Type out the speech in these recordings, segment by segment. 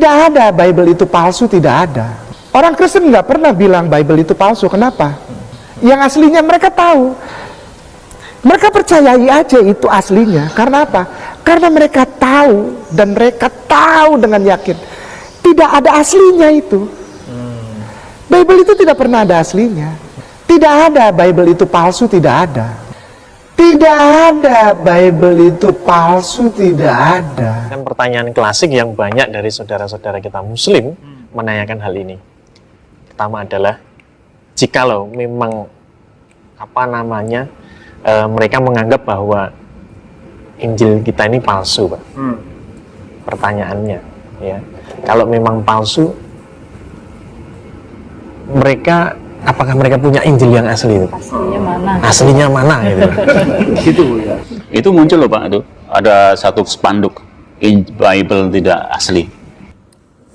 Tidak ada Bible itu palsu, tidak ada. Orang Kristen nggak pernah bilang Bible itu palsu. Kenapa? Yang aslinya mereka tahu. Mereka percayai aja itu aslinya. Karena apa? Karena mereka tahu, dan mereka tahu dengan yakin tidak ada aslinya itu. Bible itu tidak pernah ada aslinya. Tidak ada Bible itu palsu, tidak ada. Tidak ada Bible itu palsu, tidak ada. Kan pertanyaan klasik yang banyak dari saudara-saudara kita Muslim menanyakan hal ini. Pertama adalah, jikalau memang mereka menganggap bahwa Injil kita ini palsu, Pak. Pertanyaannya, ya, kalau memang palsu, apakah mereka punya Injil yang asli itu? Aslinya mana? Aslinya mana gitu? Gitu ya. Itu muncul loh Pak, itu ada satu spanduk Bible tidak asli.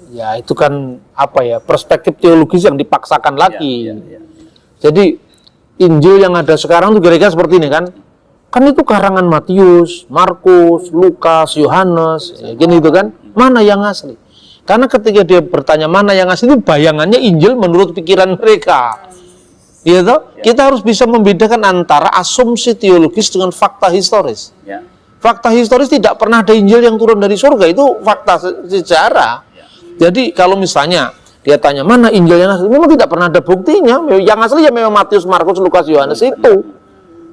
Ya itu kan perspektif teologis yang dipaksakan lagi. Jadi Injil yang ada sekarang itu kira-kira seperti ini kan? Kan itu karangan Matius, Markus, Lukas, Yohanes, gini itu kan? Mana yang asli? Karena ketika dia bertanya mana yang asli, itu bayangannya Injil menurut pikiran mereka. Ya toh? Kita harus bisa membedakan antara asumsi teologis dengan fakta historis. Fakta historis tidak pernah ada Injil yang turun dari surga, itu fakta sejarah. Jadi kalau misalnya dia tanya mana Injil yang asli, memang tidak pernah ada buktinya. Yang asli ya memang Matius, Markus, Lukas, Yohanes itu.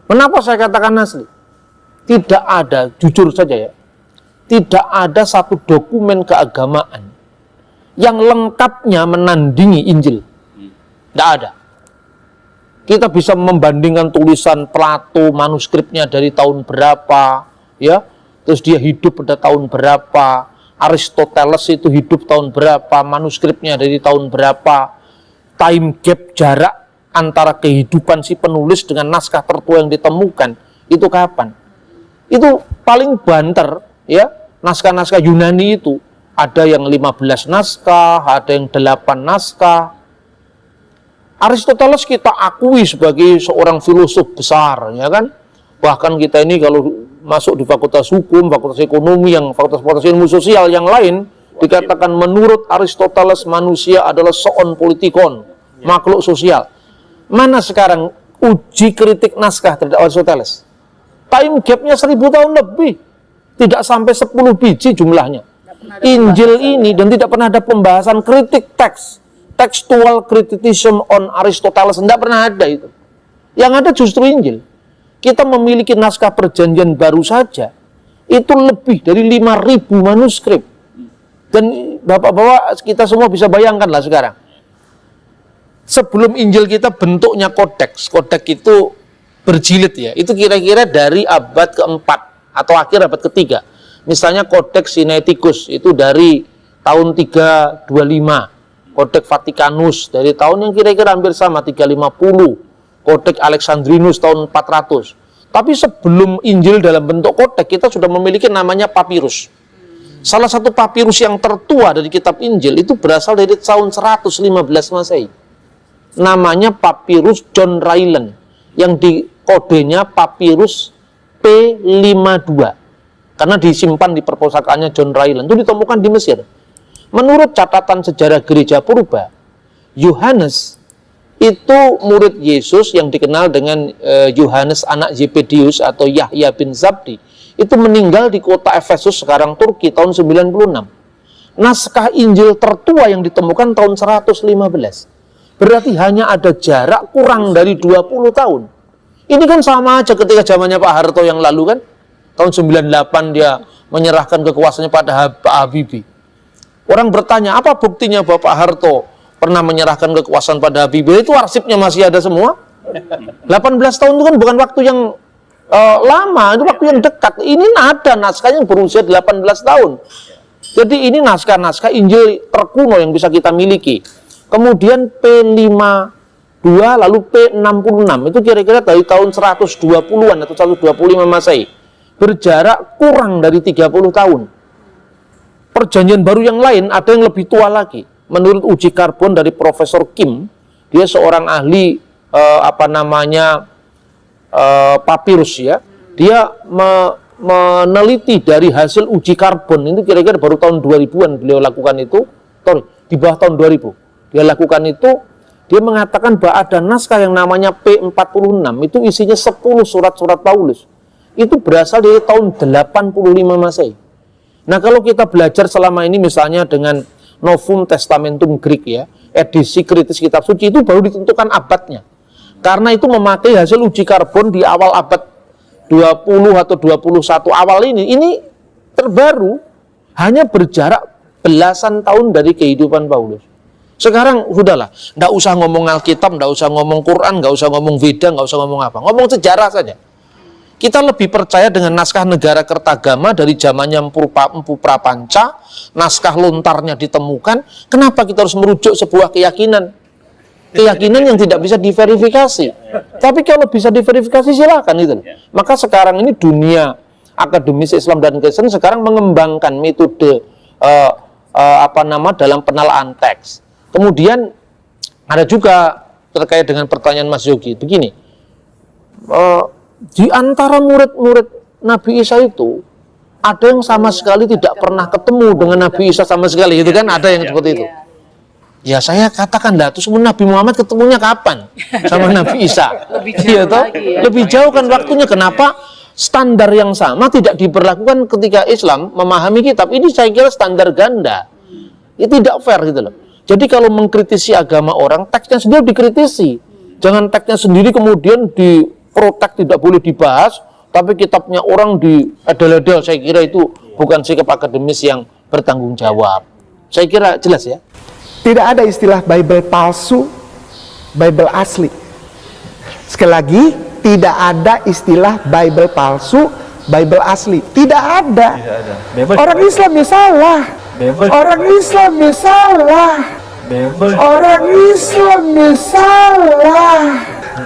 Kenapa saya katakan asli? Tidak ada, jujur saja ya, tidak ada satu dokumen keagamaan yang lengkapnya menandingi Injil. Tidak ada. Kita bisa membandingkan tulisan Plato, manuskripnya dari tahun berapa, ya, terus dia hidup pada tahun berapa, Aristoteles itu hidup tahun berapa, manuskripnya dari tahun berapa, time gap, jarak antara kehidupan si penulis dengan naskah tertua yang ditemukan, itu kapan? Itu paling banter, ya, naskah-naskah Yunani itu, ada yang 15 naskah, ada yang 8 naskah. Aristoteles kita akui sebagai seorang filosof besar, ya kan? Bahkan kita ini kalau masuk di fakultas hukum, fakultas ekonomi, yang fakultas ilmu sosial yang lain, dikatakan menurut Aristoteles manusia adalah soon politikon, makhluk sosial. Mana sekarang uji kritik naskah terhadap Aristoteles? Time gap-nya 1000 tahun lebih, tidak sampai 10 biji jumlahnya. Injil ini, dan tidak pernah ada pembahasan kritik teks, textual criticism on Aristoteles, tidak pernah ada itu. Yang ada justru Injil. Kita memiliki naskah perjanjian baru saja, itu lebih dari 5.000 manuskrip. Dan bapak-bapak kita semua bisa bayangkan lah sekarang. Sebelum Injil kita bentuknya kodeks, kodeks itu berjilid ya, itu kira-kira dari abad keempat atau akhir abad ketiga. Misalnya kodeks Sinaiticus itu dari tahun 325, kodeks Vatikanus dari tahun yang kira-kira hampir sama 350, kodeks Alexandrinus tahun 400. Tapi sebelum Injil dalam bentuk kodeks, kita sudah memiliki namanya papirus. Salah satu papirus yang tertua dari kitab Injil itu berasal dari tahun 115 Masehi. Namanya papirus John Ryland, yang di kodenya papirus P52, karena disimpan di perpustakaannya John Ryland. Itu ditemukan di Mesir. Menurut catatan sejarah gereja purba, Yohanes itu murid Yesus yang dikenal dengan Yohanes anak Zebedius atau Yahya bin Zabdi, itu meninggal di kota Efesus sekarang Turki tahun 96. Naskah Injil tertua yang ditemukan tahun 115. Berarti hanya ada jarak kurang dari 20 tahun. Ini kan sama aja ketika zamannya Pak Harto yang lalu kan. Tahun 98 dia menyerahkan kekuasaannya pada Pak Habibie. Orang bertanya, apa buktinya Bapak Harto pernah menyerahkan kekuasaan pada Habibie? Itu arsipnya masih ada semua. 18 tahun itu kan bukan waktu yang lama, itu waktu yang dekat. Ini ada naskah yang berusia 18 tahun. Jadi ini naskah-naskah Injil terkuno yang bisa kita miliki. Kemudian P52 lalu P66 itu kira-kira dari tahun 120-an atau 125 Masehi. Berjarak kurang dari 30 tahun. Perjanjian baru yang lain ada yang lebih tua lagi. Menurut uji karbon dari Profesor Kim, dia seorang ahli papirus ya. Dia meneliti dari hasil uji karbon itu kira-kira baru tahun 2000-an beliau lakukan itu, di bawah tahun 2000 dia lakukan itu. Dia mengatakan bahwa ada naskah yang namanya P46 itu isinya 10 surat-surat Paulus, itu berasal dari tahun 85 Masehi. Nah, kalau kita belajar selama ini misalnya dengan Novum Testamentum Greek ya, edisi kritis kitab suci, itu baru ditentukan abadnya, karena itu memakai hasil uji karbon di awal abad 20 atau 21 awal ini terbaru, hanya berjarak belasan tahun dari kehidupan Paulus. Sekarang sudahlah, nggak usah ngomong Alkitab, nggak usah ngomong Quran, nggak usah ngomong Veda, nggak usah ngomong apa, ngomong sejarah saja. Kita lebih percaya dengan naskah Negara Kertagama dari zamannya Empu Prapanca, naskah lontarnya ditemukan. Kenapa kita harus merujuk sebuah keyakinan yang tidak bisa diverifikasi? Tapi kalau bisa diverifikasi silakan itu. Maka sekarang ini dunia akademis Islam dan Kristen sekarang mengembangkan metode dalam penelaan teks. Kemudian ada juga terkait dengan pertanyaan Mas Yogi, begini, di antara murid-murid Nabi Isa itu ada yang sama sekali tidak pernah ketemu dengan Nabi Isa sama sekali, gitu kan? Ada yang seperti itu. Ya saya katakan lah, terus Nabi Muhammad ketemunya kapan sama Nabi Isa? Lebih jauh kan waktunya. Kenapa standar yang sama tidak diberlakukan ketika Islam memahami kitab? Ini saya kira standar ganda. Itu tidak fair gitu loh. Jadi kalau mengkritisi agama orang, teksnya sendiri dikritisi. Jangan teksnya sendiri kemudian diprotek, tidak boleh dibahas, tapi kitabnya orang diedel-edel. Saya kira itu bukan sikap akademis yang bertanggung jawab. Saya kira jelas ya. Tidak ada istilah Bible palsu, Bible asli. Sekali lagi, tidak ada istilah Bible palsu, Bible asli. Tidak ada. Orang Islam ya salah. Orang Islam ya salah. Orang Islam ya salah.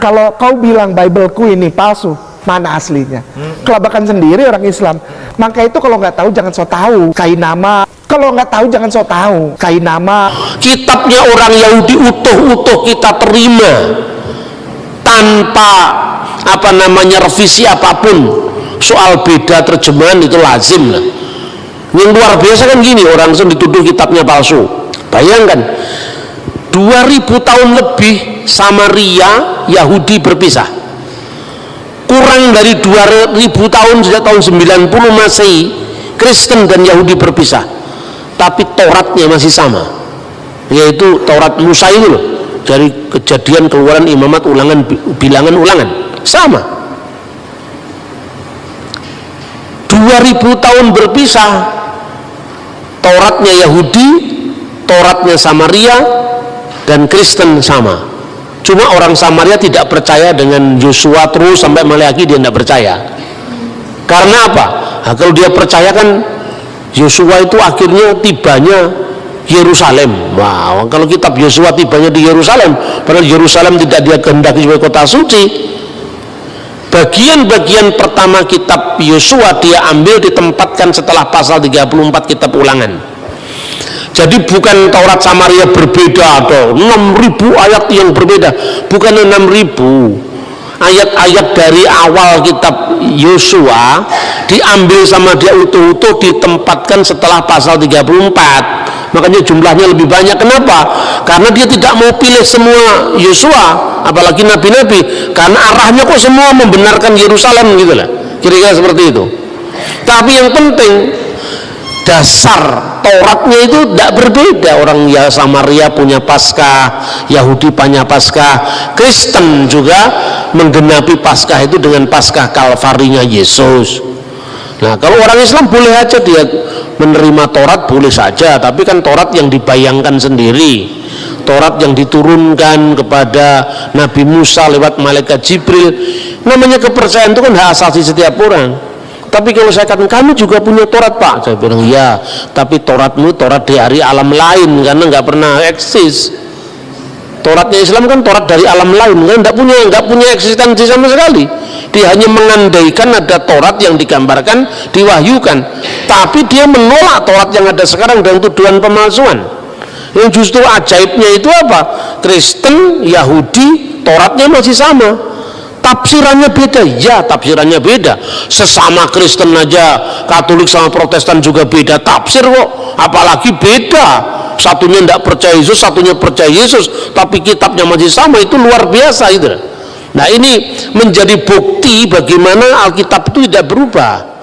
Kalau kau bilang Bibleku ini palsu, mana aslinya? Kelabakan sendiri orang Islam. Maka itu kalau nggak tahu jangan so tahu. Kain nama. Kalau nggak tahu jangan so tahu. Kain nama. Kitabnya orang Yahudi utuh-utuh kita terima tanpa revisi apapun. Soal beda terjemahan itu lazim lah. Yang luar biasa kan gini, orang langsung dituduh kitabnya palsu. Bayangkan 2000 tahun lebih Samaria Yahudi berpisah. Kurang dari 2000 tahun sejak tahun 90 Masehi Kristen dan Yahudi berpisah. Tapi Tauratnya masih sama, yaitu Taurat Musa itu loh, dari Kejadian, Keluaran, Imamat, Ulangan, Bilangan, Ulangan, sama. 2000 tahun berpisah, Tauratnya Yahudi, Tauratnya Samaria, dan Kristen sama. Cuma orang Samaria tidak percaya dengan Yosua terus sampai Maleakhi, dia tidak percaya. Karena apa? Nah, kalau dia percaya kan Yosua itu akhirnya tibanya Yerusalem. Wow, kalau kitab Yosua tibanya di Yerusalem, padahal Yerusalem tidak dia kehendaki sebagai kota suci. Bagian-bagian pertama kitab Yosua dia ambil ditempatkan setelah pasal 34 kitab Ulangan. Jadi bukan Taurat Samaria berbeda, ada 6.000 ayat yang berbeda, bukan 6.000 ayat-ayat dari awal kitab Yosua diambil sama dia utuh-utuh ditempatkan setelah pasal 34. Makanya jumlahnya lebih banyak. Kenapa? Karena dia tidak mau pilih semua Yosua, apalagi nabi-nabi, karena arahnya kok semua membenarkan Yerusalem gitu lah, kira-kira seperti itu. Tapi yang penting dasar Tauratnya itu tidak berbeda. Orang ya Samaria punya Paskah, Yahudi punya Paskah, Kristen juga menggenapi Paskah itu dengan Paskah Kalvarinya Yesus. Nah, kalau orang Islam boleh aja dia menerima Taurat, boleh saja, tapi kan Taurat yang dibayangkan sendiri, Taurat yang diturunkan kepada Nabi Musa lewat malaikat Jibril. Namanya kepercayaan itu kan hak asasi setiap orang. Tapi kalau saya katakan kami juga punya Taurat Pak, saya bilang ya, tapi Tauratmu Taurat dari alam lain karena nggak pernah eksis. Tauratnya Islam kan Taurat dari alam lain, kan nggak punya eksistensi sama sekali. Dia hanya mengandaikan ada Taurat yang digambarkan, diwahyukan, tapi dia menolak Taurat yang ada sekarang dengan tuduhan pemalsuan. Yang justru ajaibnya itu apa? Kristen, Yahudi, Tauratnya masih sama, tafsirannya beda. Ya, tafsirannya beda. Sesama Kristen aja, Katolik sama Protestan juga beda tafsir kok. Apalagi beda. Satunya tidak percaya Yesus, satunya percaya Yesus, tapi kitabnya masih sama. Itu luar biasa itu. Nah, ini menjadi bukti bagaimana Alkitab itu tidak berubah.